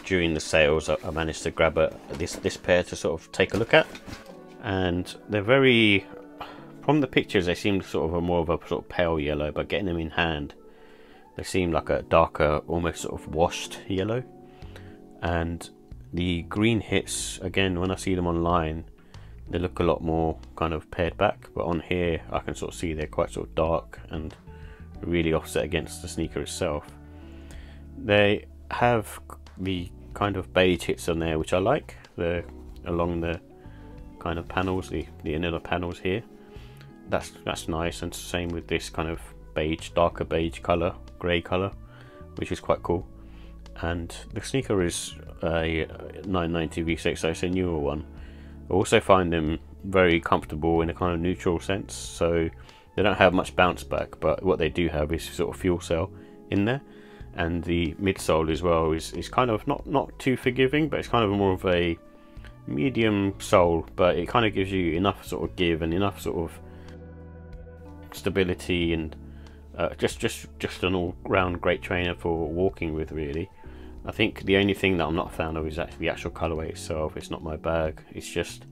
during the sales I managed to grab this pair to sort of take a look at, and they're very, from the pictures they seem sort of more of a sort of pale yellow, but getting them in hand they seem like a darker, almost sort of washed yellow. And the green hits, again, when I see them online they look a lot more kind of pared back, but on here I can sort of see they're quite sort of dark and really offset against the sneaker itself. They have the kind of beige hits on there which I like, along the kind of panels, the inner panels here. That's nice, and same with this kind of beige, darker beige colour, grey colour, which is quite cool. And the sneaker is a 990v6, so it's a newer one. I also find them very comfortable in a kind of neutral sense, so they don't have much bounce back, but what they do have is sort of Fuelcell in there. And the midsole as well is kind of not too forgiving, but it's kind of more of a medium sole, but it kind of gives you enough sort of give and enough sort of stability, and just an all-round great trainer for walking with, really. I think the only thing that I'm not a fan of is actually the actual colourway itself. It's not my bag. It's just,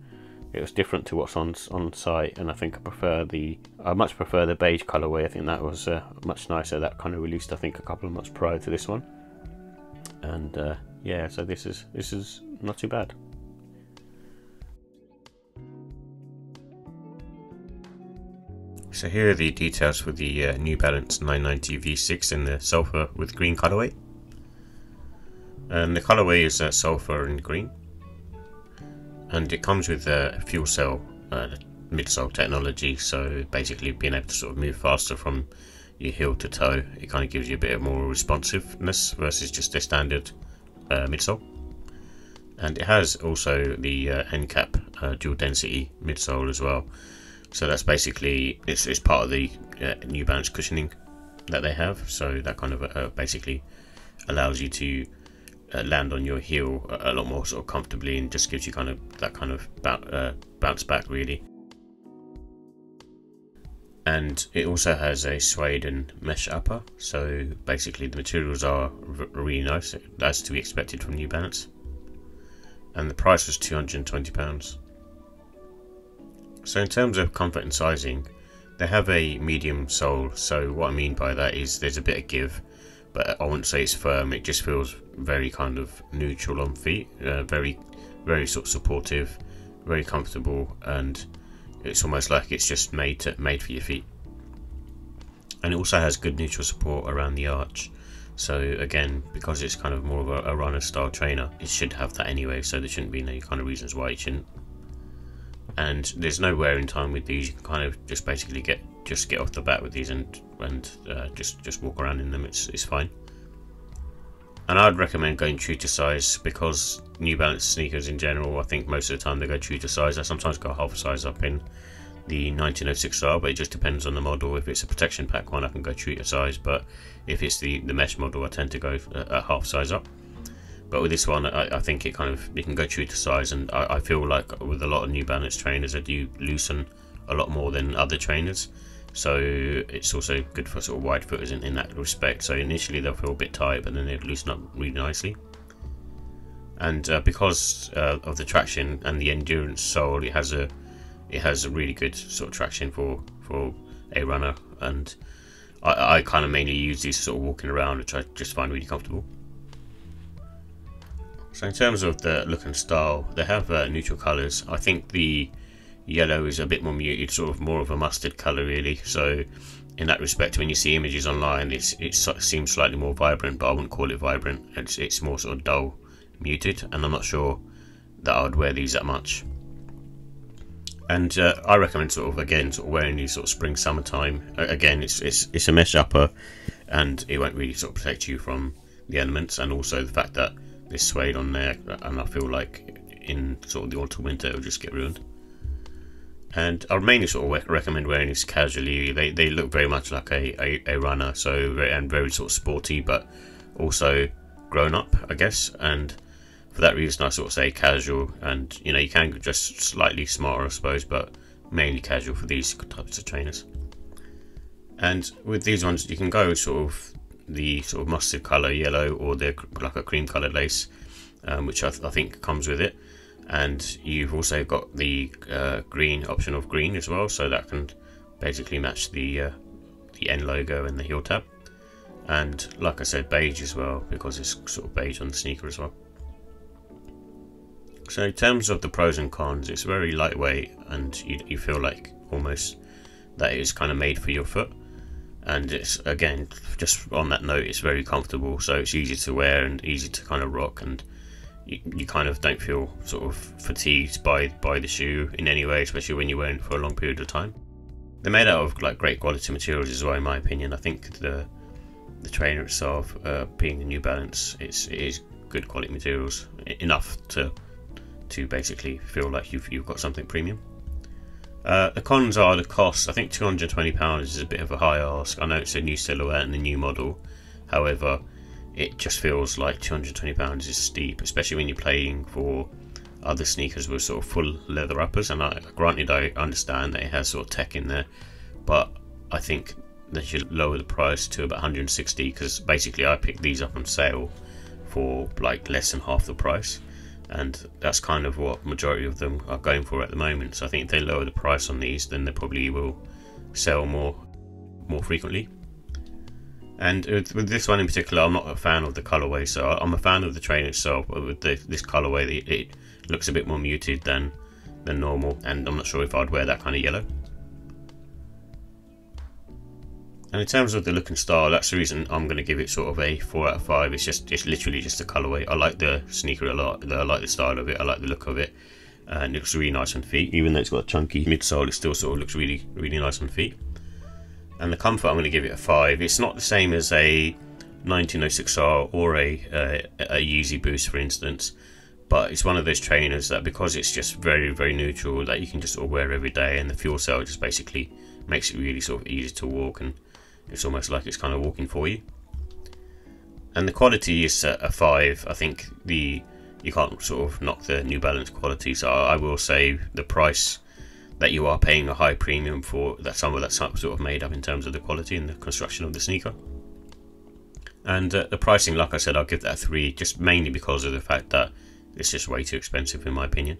it was different to what's on site, and I think I much prefer the beige colourway. I think that was much nicer. That kind of released, I think, a couple of months prior to this one. And yeah, so this is not too bad. So here are the details for the New Balance 990v6 in the Sulphur with green colourway. And the colourway is Sulphur and green, and it comes with Fuelcell midsole technology, so basically being able to sort of move faster from your heel to toe. It kind of gives you a bit of more responsiveness versus just a standard midsole. And it has also the Encap dual density midsole as well, so that's basically it's part of the New Balance cushioning that they have, so that kind of basically allows you to land on your heel a lot more sort of comfortably, and just gives you kind of that kind of bounce back, really. And it also has a suede and mesh upper, so basically the materials are really nice, as to be expected from New Balance. And the price was £220. So in terms of comfort and sizing, they have a medium sole, so what I mean by that is there's a bit of give, but I wouldn't say it's firm. It just feels very kind of neutral on feet, very sort of supportive, very comfortable, and it's almost like it's just made for your feet. And it also has good neutral support around the arch, so again, because it's kind of more of a runner style trainer, it should have that anyway, so there shouldn't be any kind of reasons why it shouldn't. And there's no wearing time with these. You can kind of just basically get off the bat with these and just walk around in them. It's fine. And I'd recommend going true to size, because New Balance sneakers in general, I think most of the time they go true to size. I sometimes go half size up in the 1906R, but it just depends on the model. If it's a protection pack one, I can go true to size, but if it's the mesh model, I tend to go a half size up. But with this one, I think you can go true to size, and I feel like with a lot of New Balance trainers, they do loosen a lot more than other trainers. So it's also good for sort of wide footers in that respect. So initially they'll feel a bit tight, but then they loosen up really nicely. And because of the traction and the Ndurance sole, it has a really good sort of traction for a runner. And I kind of mainly use these sort of walking around, which I just find really comfortable. So in terms of the look and style, they have neutral colours. I think the yellow is a bit more muted, sort of more of a mustard colour, really. So in that respect, when you see images online, it seems slightly more vibrant, but I wouldn't call it vibrant. It's more sort of dull, muted, and I'm not sure that I would wear these that much. And I recommend sort of wearing these sort of spring summertime. Again, it's a mesh upper, and it won't really sort of protect you from the elements, and also the fact that there's suede on there, and I feel like in sort of the autumn winter it'll just get ruined. And I mainly sort of recommend wearing these casually. They look very much like a runner, and very sort of sporty, but also grown up, I guess. And for that reason, I sort of say casual. And you can dress slightly smarter, I suppose, but mainly casual for these types of trainers. And with these ones, you can go sort of the sort of mustard colour yellow, or they're like a cream coloured lace. which I think comes with it. And you've also got the green option of green as well, so that can basically match the N logo and the heel tab. And like I said, beige as well, because it's sort of beige on the sneaker as well. So in terms of the pros and cons, it's very lightweight, and you feel like almost that it is kind of made for your foot. And it's, again, just on that note, it's very comfortable, so it's easy to wear and easy to kind of rock, and you kind of don't feel sort of fatigued by the shoe in any way, especially when you're wearing it for a long period of time. They're made out of like great quality materials as well, in my opinion. I think the trainer itself, being the New Balance, it is good quality materials, enough to basically feel like you've got something premium. The cons are the cost. I think £220 is a bit of a high ask. I know it's a new silhouette and a new model, however, it just feels like £220 is steep, especially when you're playing for other sneakers with sort of full leather uppers. And granted, I understand that it has sort of tech in there, but I think they should lower the price to about 160, because basically I picked these up on sale for like less than half the price, and that's kind of what majority of them are going for at the moment. So I think if they lower the price on these, then they probably will sell more frequently. And with this one in particular, I'm not a fan of the colorway, so I'm a fan of the trainer itself, but with this colorway, it looks a bit more muted than normal, and I'm not sure if I'd wear that kind of yellow. And in terms of the look and style, that's the reason I'm going to give it sort of a 4 out of 5. It's literally just the colorway. I like the sneaker a lot. I like the style of it. I like the look of it, and it looks really nice on feet. Even though it's got a chunky midsole, it still sort of looks really nice on feet. And the comfort, I'm going to give it a 5. It's not the same as a 1906R or a Yeezy Boost, for instance, but it's one of those trainers that, because it's just very neutral, that you can just sort of wear every day, and the Fuelcell just basically makes it really sort of easy to walk, and it's almost like it's kind of walking for you. And the quality is a 5. I think you can't sort of knock the New Balance quality, so I will say the price that you are paying a high premium for, that some of that's sort of made up in terms of the quality and the construction of the sneaker. And the pricing, like I said, I'll give that a 3, just mainly because of the fact that it's just way too expensive in my opinion.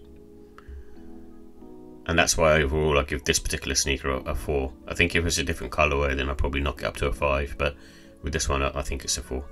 And that's why overall I give this particular sneaker a 4. I think if it's a different colorway, then I'll probably knock it up to a 5, but with this one I think it's a 4.